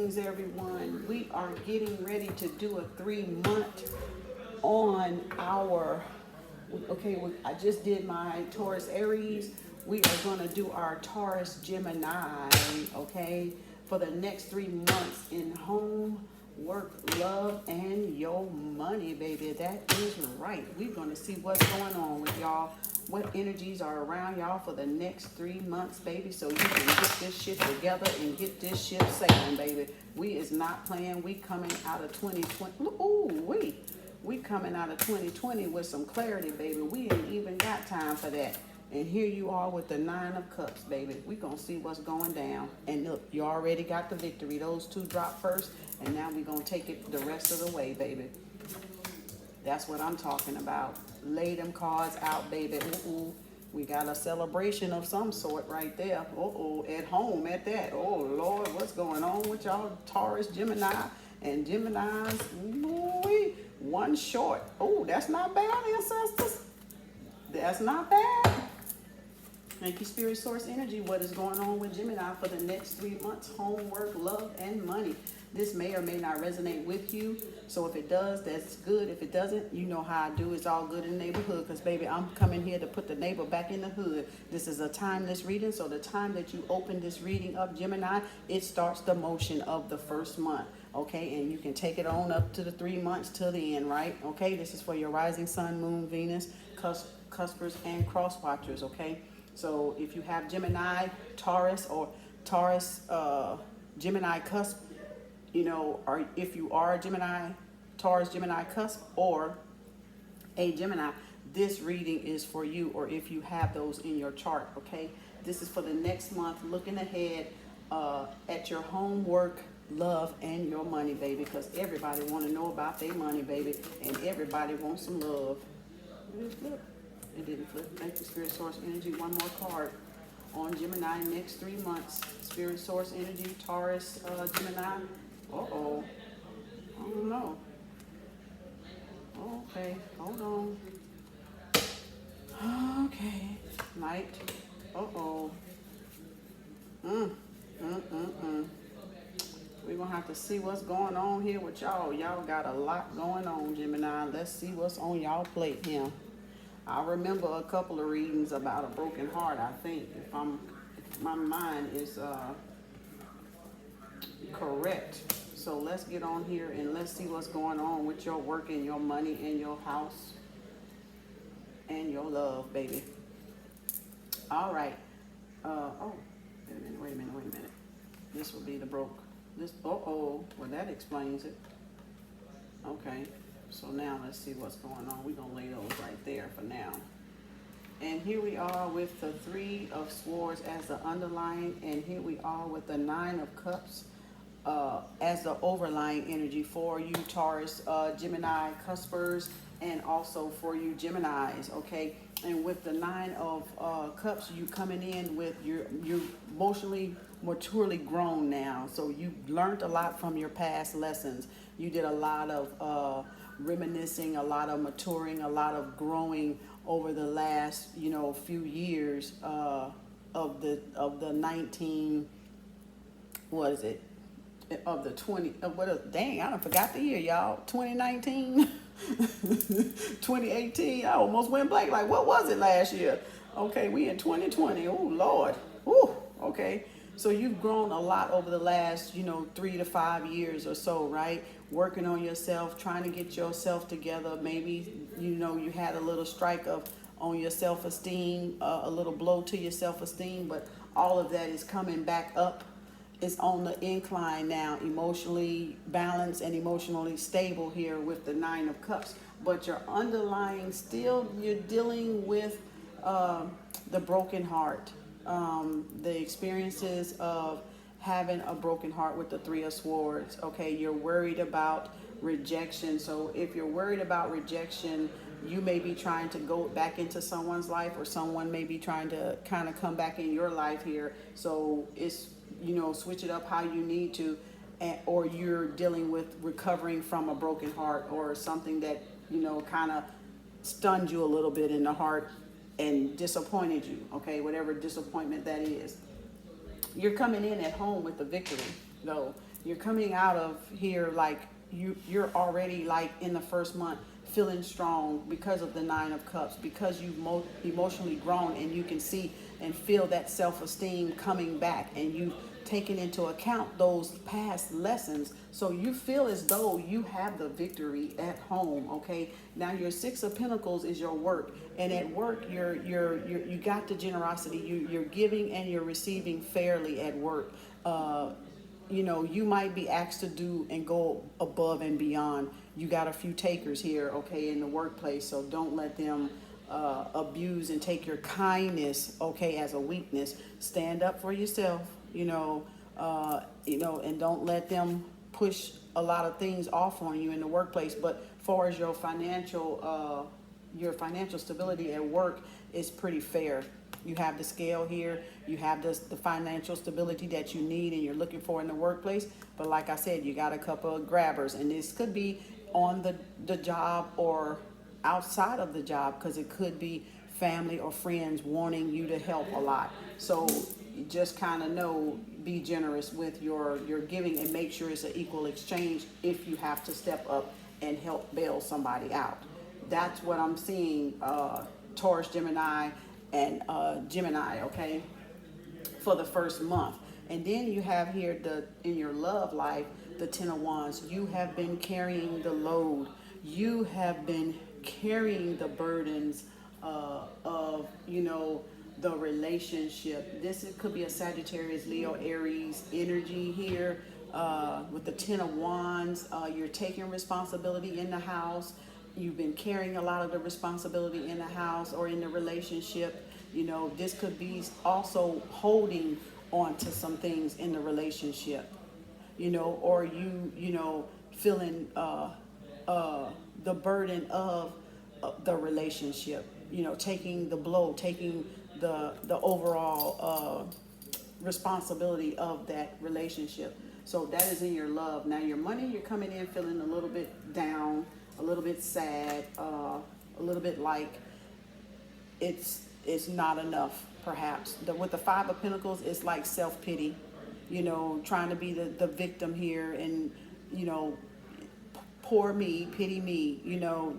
Greetings, everyone. We are getting ready to do a 3-month on our, I just did my Taurus Aries. We are going to do our Taurus Gemini, okay, for the next 3 months in home, work, love, and your money, baby. That is right. We're going to see what's going on with y'all, what energies are around y'all for the next 3 months, baby, so you can get this shit together and get this ship sailing, baby. We is not playing. We coming out of 2020. Ooh, we coming out of 2020 with some clarity, baby. We ain't even got time for that. And here you are with the 9 of Cups, baby. We gonna see what's going down. And look, you already got the victory. Those 2 dropped first, and now we gonna take it the rest of the way, baby. That's what I'm talking about. Lay them cards out, baby. We got a celebration of some sort right there. At home at that. Oh, Lord, what's going on with y'all Taurus, Gemini, and Geminis? Ooh, 1 short. Oh, that's not bad, ancestors. That's not bad. Thank you, Spirit Source Energy. What is going on with Gemini for the next 3 months? Homework, love, and money. This may or may not resonate with you. So if it does, that's good. If it doesn't, you know how I do. It's all good in the neighborhood. Because, baby, I'm coming here to put the neighbor back in the hood. This is a timeless reading. So the time that you open this reading up, Gemini, it starts the motion of the first month. Okay, and you can take it on up to the 3 months till the end, right? Okay, this is for your rising sun, moon, Venus, cuspers, and cross watchers, okay? So if you have Gemini, Taurus, or Taurus, Gemini cusp, you know, or if you are a Gemini, Taurus, Gemini cusp, or a Gemini, this reading is for you, or if you have those in your chart, okay? This is for the next month, looking ahead at your homework, love, and your money, baby, because everybody want to know about their money, baby, and everybody wants some love. It didn't flip. Thank you, Spirit Source Energy. 1 more card on Gemini next 3 months. Spirit Source Energy, Taurus, Gemini. Uh-oh. I don't know. Okay, hold on. Okay. Knight. Uh-oh. We're going to have to see what's going on here with y'all. Y'all got a lot going on, Gemini. Let's see what's on y'all plate here. I remember a couple of readings about a broken heart, I think, if my mind is correct. So let's get on here and let's see what's going on with your work and your money and your house and your love, baby. All right. Wait a minute. This will be the broke. Well, that explains it. Okay. So now let's see what's going on. We're going to lay those right there for now. And here we are with the 3 of Swords as the underlying. And here we are with the 9 of Cups as the overlying energy for you Taurus, Gemini, Cuspers, and also for you Geminis, okay? And with the 9 of Cups, you coming in with you're emotionally, maturely grown now. So you learned a lot from your past lessons. You did a lot of reminiscing, a lot of maturing, a lot of growing over the last, few years of the 19, what is it? Of the 20, dang, I done forgot the year, y'all. 2019, 2018. I almost went blank. Like, what was it last year? Okay, we in 2020. Oh, Lord. Ooh, okay. So you've grown a lot over the last, 3 to 5 years or so, right? Working on yourself, trying to get yourself together. Maybe, you had a little strike on your self-esteem, a little blow to your self-esteem, but all of that is coming back up. It's on the incline now, emotionally balanced and emotionally stable here with the 9 of Cups. But your underlying still, you're dealing with the broken heart. The experiences of having a broken heart with the 3 of Swords. Okay, you're worried about rejection. So if you're worried about rejection, you may be trying to go back into someone's life, or someone may be trying to kind of come back in your life here. So it's, switch it up how you need to, or you're dealing with recovering from a broken heart or something that, kind of stunned you a little bit in the heart and disappointed you, whatever disappointment that is. You're coming in at home with the victory, though. you're coming out of here like you're already like in the first month feeling strong because of the Nine of Cups, because you've emotionally grown and you can see and feel that self-esteem coming back, and you've taken into account those past lessons, so you feel as though you have the victory at home. Okay, now your Six of Pentacles is your work, and at work you got the generosity, you're giving and you're receiving fairly at work. You know, you might be asked to do and go above and beyond. You got a few takers here, okay, in the workplace, so don't let them abuse and take your kindness, okay, as a weakness. Stand up for yourself, and don't let them push a lot of things off on you in the workplace. But far as your financial stability at work is pretty fair. You have the scale here, you have the financial stability that you need and you're looking for in the workplace. But like I said, you got a couple of grabbers, and this could be on the job or outside of the job, because it could be family or friends wanting you to help a lot. So you just kind of know, be generous with your giving, and make sure it's an equal exchange if you have to step up and help bail somebody out. That's what I'm seeing, Taurus, Gemini, and Gemini, okay, for the first month. And then you have here in your love life, the Ten of Wands. You have been carrying the load. You have been carrying the burdens of the relationship. It could be a Sagittarius, Leo, Aries energy here with the Ten of Wands. You're taking responsibility in the house. You've been carrying a lot of the responsibility in the house or in the relationship. This could be also holding on to some things in the relationship, or feeling the burden of the relationship, taking the blow, taking the overall responsibility of that relationship. So that is in your love. Now your money, you're coming in feeling a little bit down, a little bit sad, a little bit like it's not enough, perhaps. With the Five of Pentacles, it's like self-pity, trying to be the victim here, and poor me, pity me,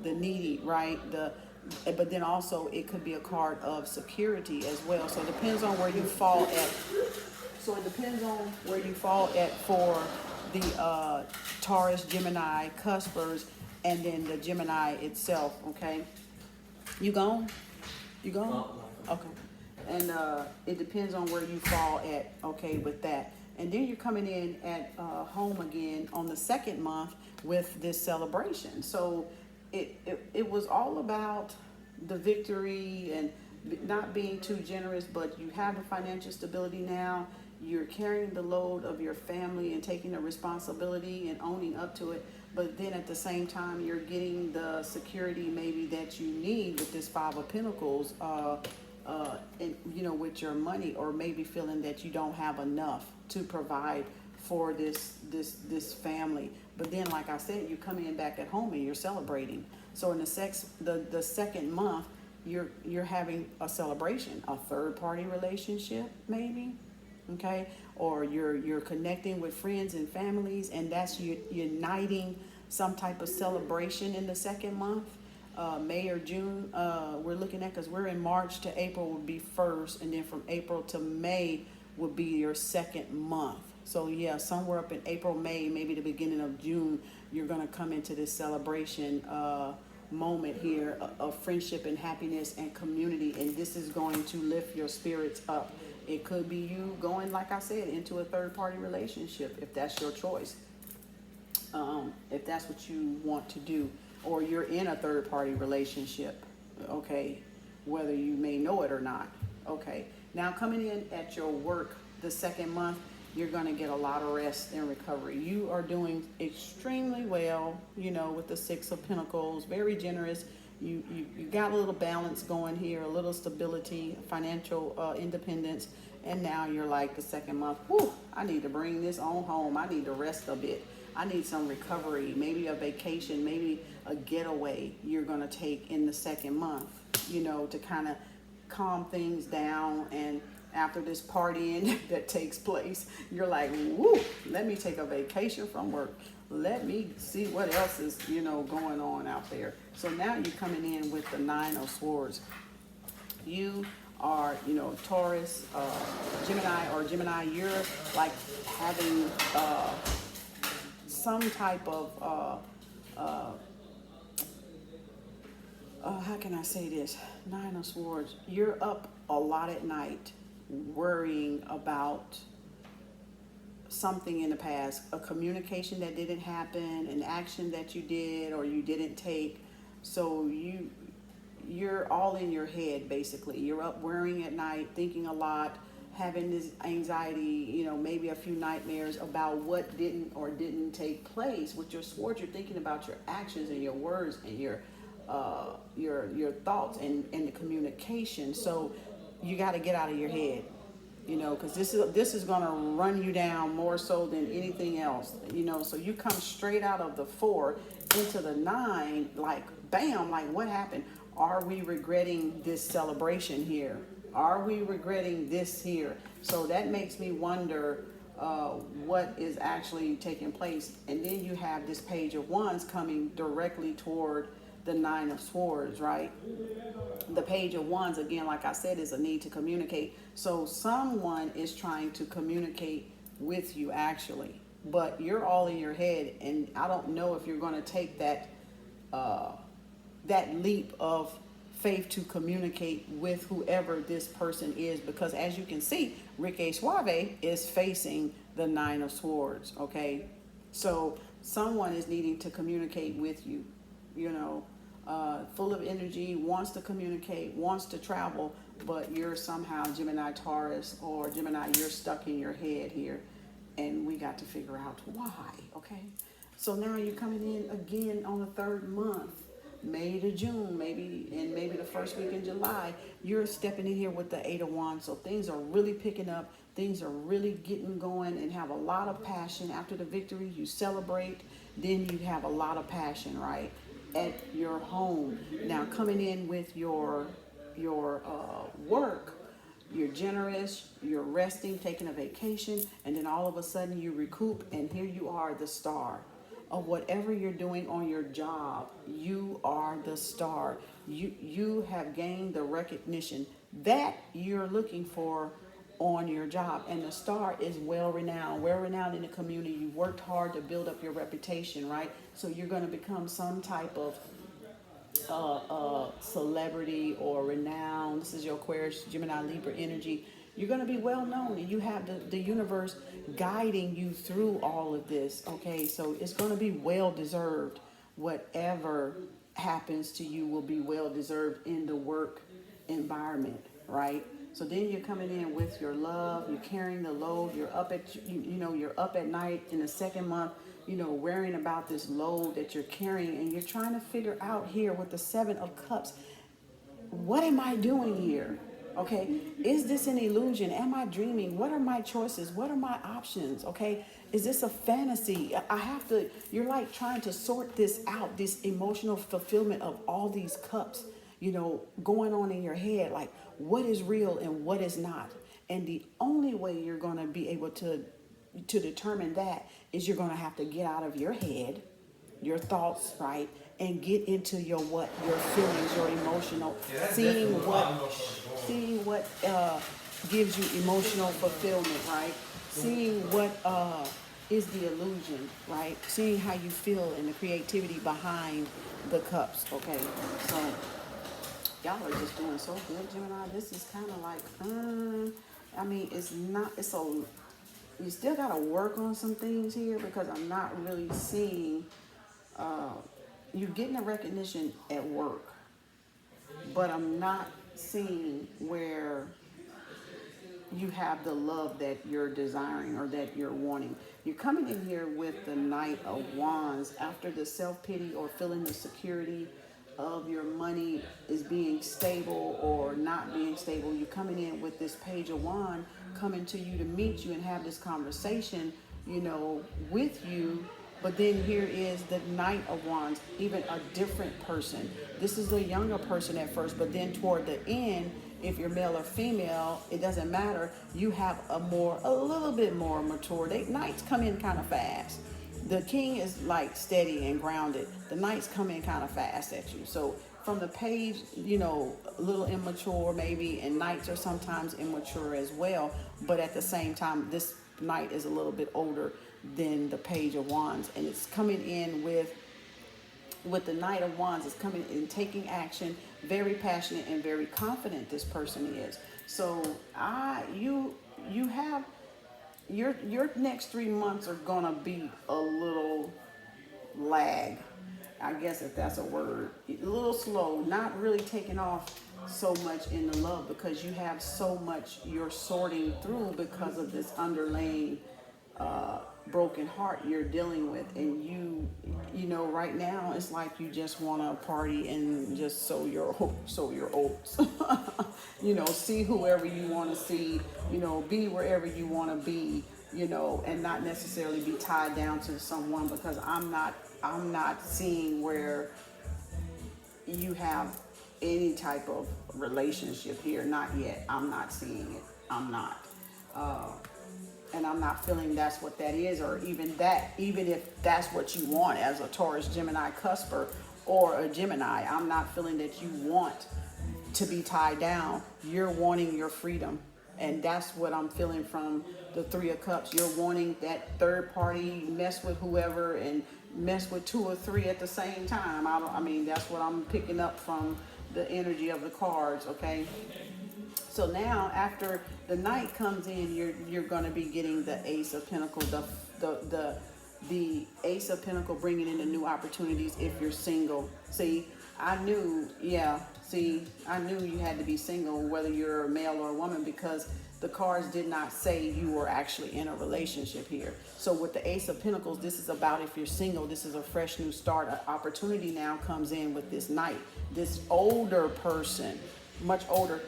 the needy, right? But then also it could be a card of security as well. So it depends on where you fall at. So it depends on where you fall at for the Taurus, Gemini, Cuspers, and then the Gemini itself, okay? You gone? You gone? Okay. And it depends on where you fall at, okay, with that. And then you're coming in at home again on the second month with this celebration. So it was all about the victory and not being too generous, but you have the financial stability now. You're carrying the load of your family and taking the responsibility and owning up to it. But then at the same time, you're getting the security maybe that you need with this Five of Pentacles, and with your money, or maybe feeling that you don't have enough to provide for this family. But then, like I said, you come in back at home and you're celebrating. So in the second month, you're having a celebration, a third party relationship maybe, okay, or you're connecting with friends and families, and that's uniting some type of celebration in the second month. May or June, we're looking at, because we're in March to April would be first, and then from April to May would be your second month. So yeah, somewhere up in April, May, maybe the beginning of June, you're going to come into this celebration moment here of friendship and happiness and community, and this is going to lift your spirits up. It could be you going, like I said, into a third-party relationship, if that's your choice, if that's what you want to do, or you're in a third-party relationship, okay, whether you may know it or not. Okay, now coming in at your work the second month, you're going to get a lot of rest and recovery. You are doing extremely well, with the Six of Pentacles, very generous. You got a little balance going here, a little stability, financial independence, and now you're like the second month, whew, I need to bring this on home. I need to rest a bit. I need some recovery, maybe a vacation, maybe a getaway you're going to take in the second month, to kind of calm things down and after this partying that takes place. You're like, woo, let me take a vacation from work. Let me see what else is, going on out there. So now you're coming in with the Nine of Swords. You are, Taurus, Gemini, you're like having some type of, how can I say this? Nine of Swords. You're up a lot at night worrying about something in the past, a communication that didn't happen, an action that you did or you didn't take. So you're all in your head, basically. You're up worrying at night, thinking a lot, having this anxiety, maybe a few nightmares about what didn't take place. With your swords, you're thinking about your actions and your words and your thoughts and the communication. So you got to get out of your head, because this is going to run you down more so than anything else, so you come straight out of the 4 into the 9, like bam, like what happened? Are we regretting this celebration here? Are we regretting this here? So that makes me wonder what is actually taking place. And then you have this Page of Wands coming directly toward the Nine of Swords, right? The Page of Wands, again, like I said, is a need to communicate. So someone is trying to communicate with you, actually, but you're all in your head, and I don't know if you're going to take that leap of faith to communicate with whoever this person is, because as you can see, Ricky Suave is facing the Nine of Swords, okay? So someone is needing to communicate with you, full of energy, wants to communicate, wants to travel, but you're somehow Gemini, Taurus, or Gemini, you're stuck in your head here, and we got to figure out why, okay? So now you're coming in again on the 3rd month, May to June, maybe the first week in July. You're stepping in here with the 8 of Wands, so things are really picking up, things are really getting going, and have a lot of passion. After the victory, you celebrate, then you have a lot of passion, right, at your home. Now coming in with your work, you're generous, you're resting, taking a vacation, and then all of a sudden you recoup, and here you are, the star of whatever you're doing on your job. You are the star. You have gained the recognition that you're looking for on your job, and the star is well renowned in the community. You worked hard to build up your reputation, right? So you're going to become some type of celebrity or renown. This is your Aquarius, Gemini, Libra energy. You're going to be well known, and you have the universe guiding you through all of this, okay? So it's going to be well deserved. Whatever happens to you will be well deserved in the work environment, right? So then you're coming in with your love, you're carrying the load, you're up at you're up at night in the 2nd month, worrying about this load that you're carrying, and you're trying to figure out here with the 7 of Cups, what am I doing here? Okay, is this an illusion? Am I dreaming? What are my choices? What are my options? Okay, is this a fantasy? You're like trying to sort this out, this emotional fulfillment of all these cups, going on in your head, like what is real and what is not. And the only way you're going to be able to determine that is you're going to have to get out of your head, your thoughts, right? And get into your feelings, your emotional, seeing what gives you emotional fulfillment, right? Seeing what is the illusion, right? Seeing how you feel and the creativity behind the cups, okay? So y'all are just doing so good, Gemini. This is kind of like, you still got to work on some things here, because I'm not really seeing, you're getting a recognition at work, but I'm not seeing where you have the love that you're desiring or that you're wanting. You're coming in here with the Knight of Wands after the self-pity or feeling the security of your money is being stable or not being stable. You're coming in with this Page of Wands coming to you to meet you and have this conversation, with you. But then here is the Knight of Wands, even a different person. This is a younger person at first, but then toward the end, if you're male or female, it doesn't matter. You have a little bit more mature. Knights come in kind of fast. The king is like steady and grounded. The knights come in kind of fast at you. So from the page, a little immature maybe, and knights are sometimes immature as well. But at the same time, this knight is a little bit older than the page of wands, and it's coming in with the Knight of Wands. Is coming in taking action, very passionate and very confident this person is. So you have your next 3 months are gonna be a little lag, I guess, if that's a word. A little slow, not really taking off so much in the love, because you have so much you're sorting through because of this underlying broken heart you're dealing with. And right now it's like you just want to party and just sow your oats. See whoever you want to see, be wherever you want to be, and not necessarily be tied down to someone, because I'm not seeing where you have any type of relationship here. Not yet. I'm not seeing it. I'm not. And I'm not feeling that's what that is, or even if that's what you want as a Taurus, Gemini, Cusper, or a Gemini. I'm not feeling that you want to be tied down. You're wanting your freedom. And that's what I'm feeling from the Three of Cups. You're wanting that third party, mess with whoever and mess with 2 or 3 at the same time. That's what I'm picking up from the energy of the cards, okay? So now, after the Knight comes in, you're going to be getting the Ace of Pentacles, the Ace of Pentacles, bringing in the new opportunities if you're single. I knew you had to be single, whether you're a male or a woman, because the cards did not say you were actually in a relationship here. So with the Ace of Pentacles, this is about if you're single, this is a fresh new start. An opportunity now comes in with this Knight, this older person, much older,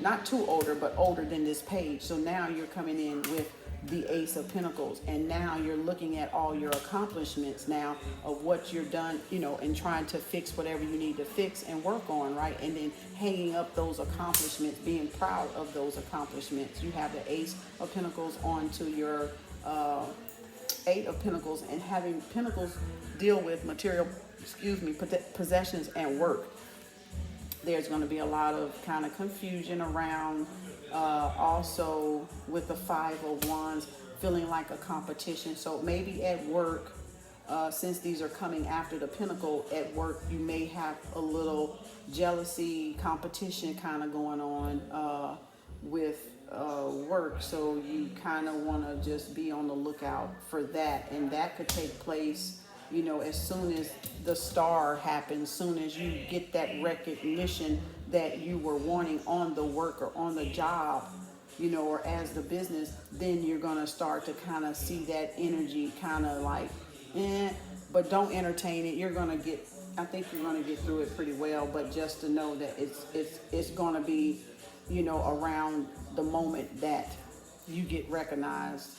not too older, but older than this page. So now you're coming in with the Ace of Pentacles, and now you're looking at all your accomplishments now of what you're done, and trying to fix whatever you need to fix and work on, right? And then hanging up those accomplishments, being proud of those accomplishments. You have the Ace of Pentacles onto your Eight of Pentacles, and having Pentacles deal with material, possessions and work. There's going to be a lot of kind of confusion around, also with the Five of Wands, feeling like a competition. So maybe at work, since these are coming after the Pentacle, at work you may have a little jealousy, competition kind of going on with work. So you kind of want to just be on the lookout for that. And that could take place, as soon as the star happens, soon as you get that recognition that you were wanting on the work or on the job, or as the business, then you're going to start to kind of see that energy kind of like, but don't entertain it. I think you're going to get through it pretty well, but just to know that it's going to be, around the moment that you get recognized,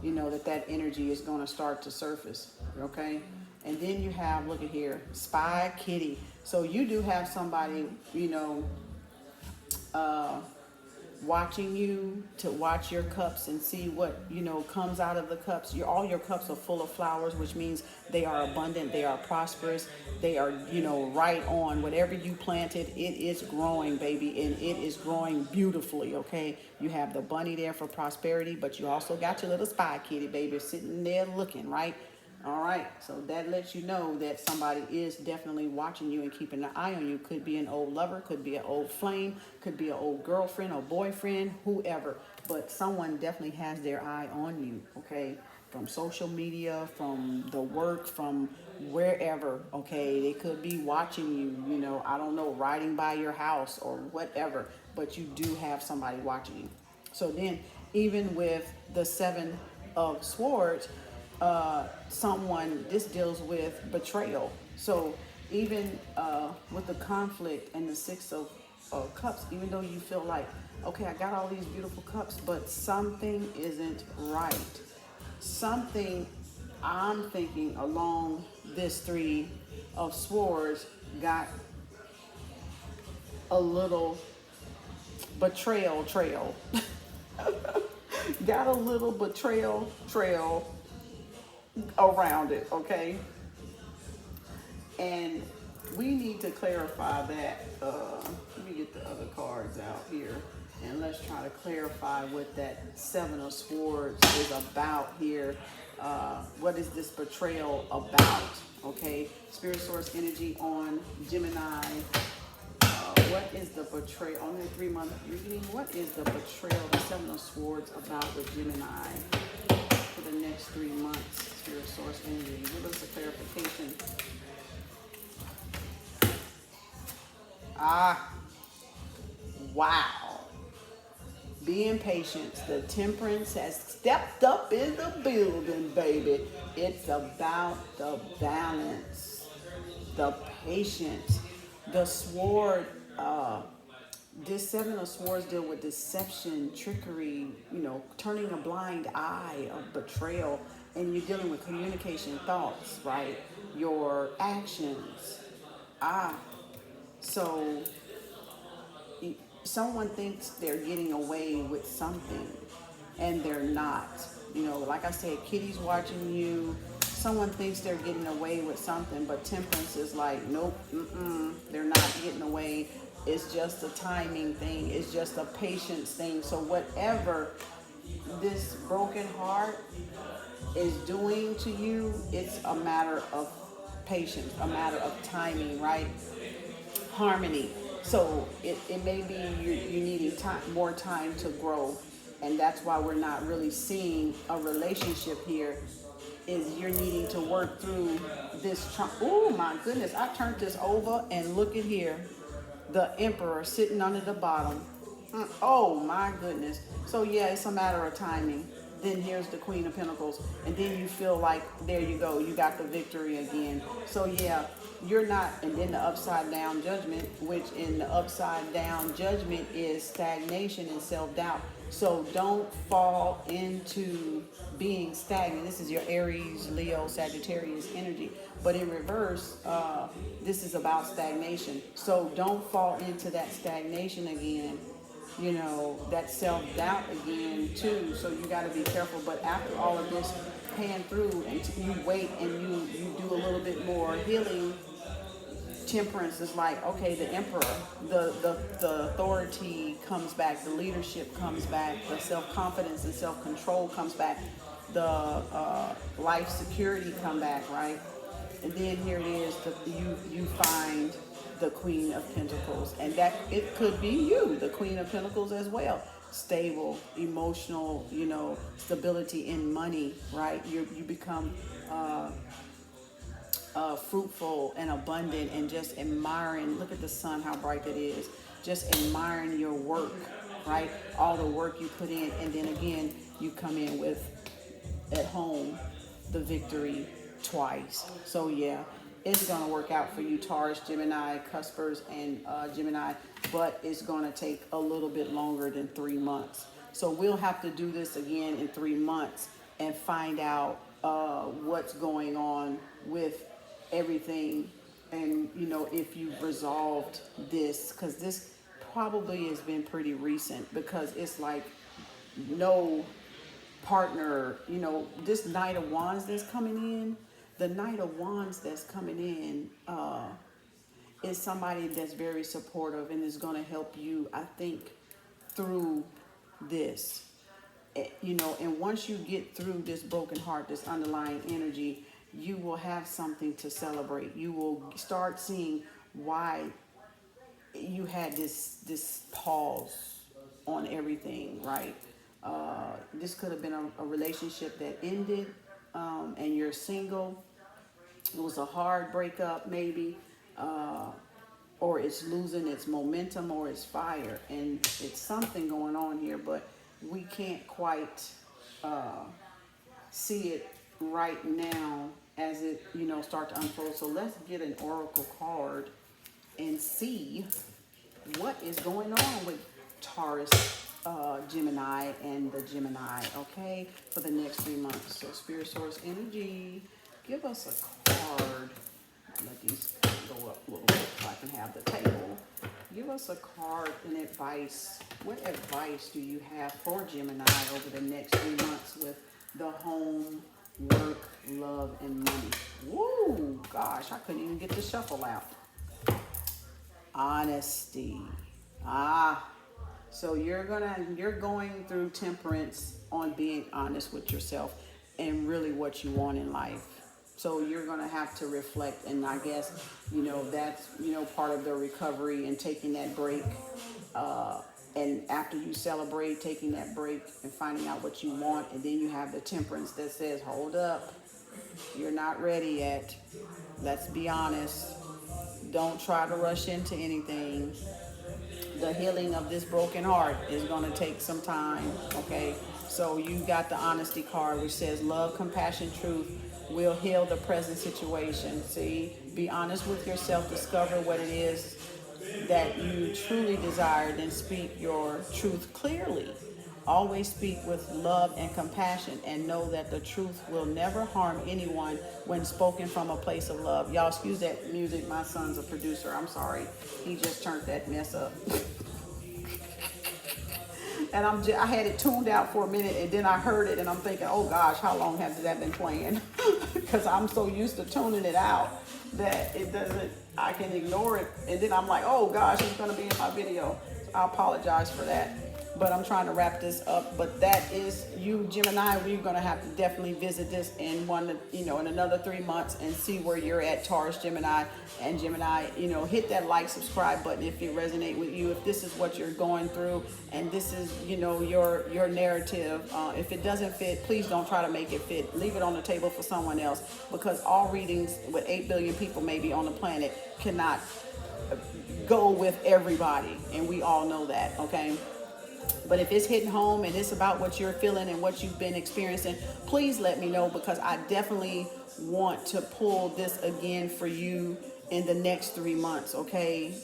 that energy is going to start to surface, okay? And then you have, look at here, Spy Kitty. So you do have somebody, watching you, to watch your cups and see what, comes out of the cups. All your cups are full of flowers, which means they are abundant, they are prosperous, they are, right on. Whatever you planted, it is growing, baby, and it is growing beautifully, okay? You have the bunny there for prosperity, but you also got your little Spy Kitty, baby, sitting there looking, right? All right, so that lets you know that somebody is definitely watching you and keeping an eye on you. Could be an old lover, could be an old flame, could be an old girlfriend or boyfriend, whoever. But someone definitely has their eye on you, okay? From social media, from the work, from wherever, okay? They could be watching you, I don't know, riding by your house or whatever. But you do have somebody watching you. So then, even with the Seven of Swords, this deals with betrayal. So even with the conflict and the Six of Cups, even though you feel like, okay, I got all these beautiful cups, but something isn't right. Something, I'm thinking, along this Three of Swords got a little betrayal trail. Got a little betrayal trail around it, okay? And we need to clarify that. Let me get the other cards out here. And let's try to clarify what that Seven of Swords is about here. What is this betrayal about? Okay, Spirit Source energy on Gemini. What is the betrayal? Only 3 month reading. What is the betrayal, the Seven of Swords, about with Gemini for the next 3 months? Spirit Source energy. Give us a clarification. Wow. Being patient. The Temperance has stepped up in the building, baby. It's about the balance, the patience, the sword. This Seven of Swords deal with deception, trickery, turning a blind eye of betrayal, and you're dealing with communication, thoughts, right? Your actions. So someone thinks they're getting away with something, and they're not. Like I said, Kitty's watching you. Someone thinks they're getting away with something, but Temperance is like, nope, they're not getting away. It's just a timing thing. It's just a patience thing. So whatever this broken heart is doing to you, it's a matter of patience, a matter of timing, right? Harmony. So it may be you needing more time to grow, and that's why we're not really seeing a relationship here. Is you're needing to work through this. Oh my goodness! I turned this over, and look at here, the Emperor sitting under the bottom. Oh my goodness! So yeah, it's a matter of timing. Then here's the Queen of Pentacles, and then you feel like, there you go, you got the victory again. So yeah, you're not, and then the upside down judgment, which in the upside down judgment is stagnation and self-doubt. So don't fall into being stagnant. This is your Aries, Leo, Sagittarius energy. But in reverse, this is about stagnation. So don't fall into that stagnation again. That self-doubt again too. So you got to be careful. But after all of this pan through, and you wait and you do a little bit more healing, Temperance is like, okay, the Emperor, the authority comes back, the leadership comes back, the self-confidence and self-control comes back, the life security come back, right? And then here it is, you find the Queen of Pentacles, and that it could be you, the Queen of Pentacles as well. Stable, emotional, stability in money, right? You become fruitful and abundant, and just admiring. Look at the sun, how bright that is. Just admiring your work, right? All the work you put in, and then again, you come in with, at home, the victory twice. So yeah, it's going to work out for you, Taurus, Gemini, Cuspers, and Gemini, but it's going to take a little bit longer than 3 months. So we'll have to do this again in 3 months and find out what's going on with everything, and if you've resolved this, because this probably has been pretty recent, because it's like no partner. This Knight of Wands that's coming in, the Knight of Wands that's coming in is somebody that's very supportive and is going to help you, I think, through this. And once you get through this broken heart, this underlying energy, you will have something to celebrate. You will start seeing why you had this pause on everything, right? This could have been a relationship that ended, and you're single. It was a hard breakup, maybe, or it's losing its momentum or its fire, and it's something going on here, but we can't quite see it right now as it start to unfold. So let's get an oracle card and see what is going on with Taurus, Gemini, and the Gemini, okay, for the next 3 months. So Spirit Source energy, give us a card. Let these go up a little bit so I can have the table. Give us a card and advice. What advice do you have for Gemini over the next 3 months with the home, work, love, and money? Woo, gosh, I couldn't even get the shuffle out. Honesty. So you're going through temperance on being honest with yourself and really what you want in life. So you're going to have to reflect, and I guess, that's, part of the recovery and taking that break. And after you celebrate, taking that break and finding out what you want, and then you have the temperance that says, hold up, you're not ready yet. Let's be honest. Don't try to rush into anything. The healing of this broken heart is going to take some time, okay? So you got the honesty card, which says love, compassion, truth will heal the present situation. See, be honest with yourself, discover what it is that you truly desire, then speak your truth clearly. Always speak with love and compassion, and know that the truth will never harm anyone when spoken from a place of love. Y'all excuse that music. My son's a producer. I'm sorry. He just turned that mess up. And I had it tuned out for a minute, and then I heard it, and I'm thinking, oh gosh, how long has that been playing? Because I'm so used to tuning it out that I can ignore it. And then I'm like, oh gosh, it's going to be in my video. I apologize for that. But I'm trying to wrap this up. But that is you, Gemini. We're going to have to definitely visit this in in another 3 months and see where you're at, Taurus, Gemini, and Gemini. Hit that like, subscribe button if it resonates with you. If this is what you're going through and this is, your narrative. If it doesn't fit, please don't try to make it fit. Leave it on the table for someone else, because all readings with 8 billion people maybe on the planet cannot go with everybody. And we all know that, okay? But if it's hitting home and it's about what you're feeling and what you've been experiencing, please let me know, because I definitely want to pull this again for you in the next 3 months, okay?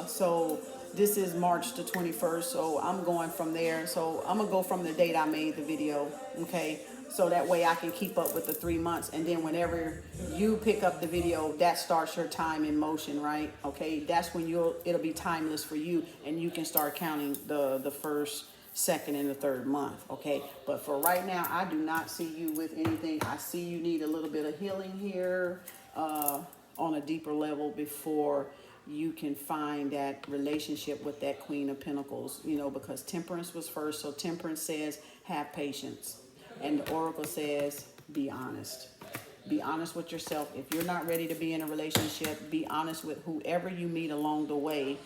So this is March the 21st, so I'm going from there. So I'm going to go from the date I made the video, okay? So that way I can keep up with the 3 months. And then whenever you pick up the video, that starts your time in motion, right? Okay, that's when it'll be timeless for you, and you can start counting the first, second, and the third month, okay? But for right now, I do not see you with anything. I see you need a little bit of healing here on a deeper level before you can find that relationship with that Queen of Pentacles, because temperance was first. So temperance says have patience. And the oracle says, be honest. Be honest with yourself. If you're not ready to be in a relationship, be honest with whoever you meet along the way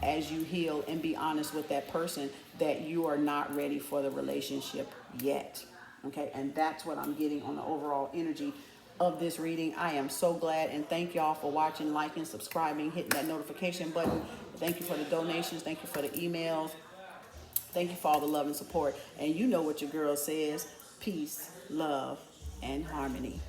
as you heal, and be honest with that person that you are not ready for the relationship yet. Okay, and that's what I'm getting on the overall energy of this reading. I am so glad, and thank y'all for watching, liking, subscribing, hitting that notification button. Thank you for the donations. Thank you for the emails. Thank you for all the love and support. And you know what your girl says: peace, love, and harmony.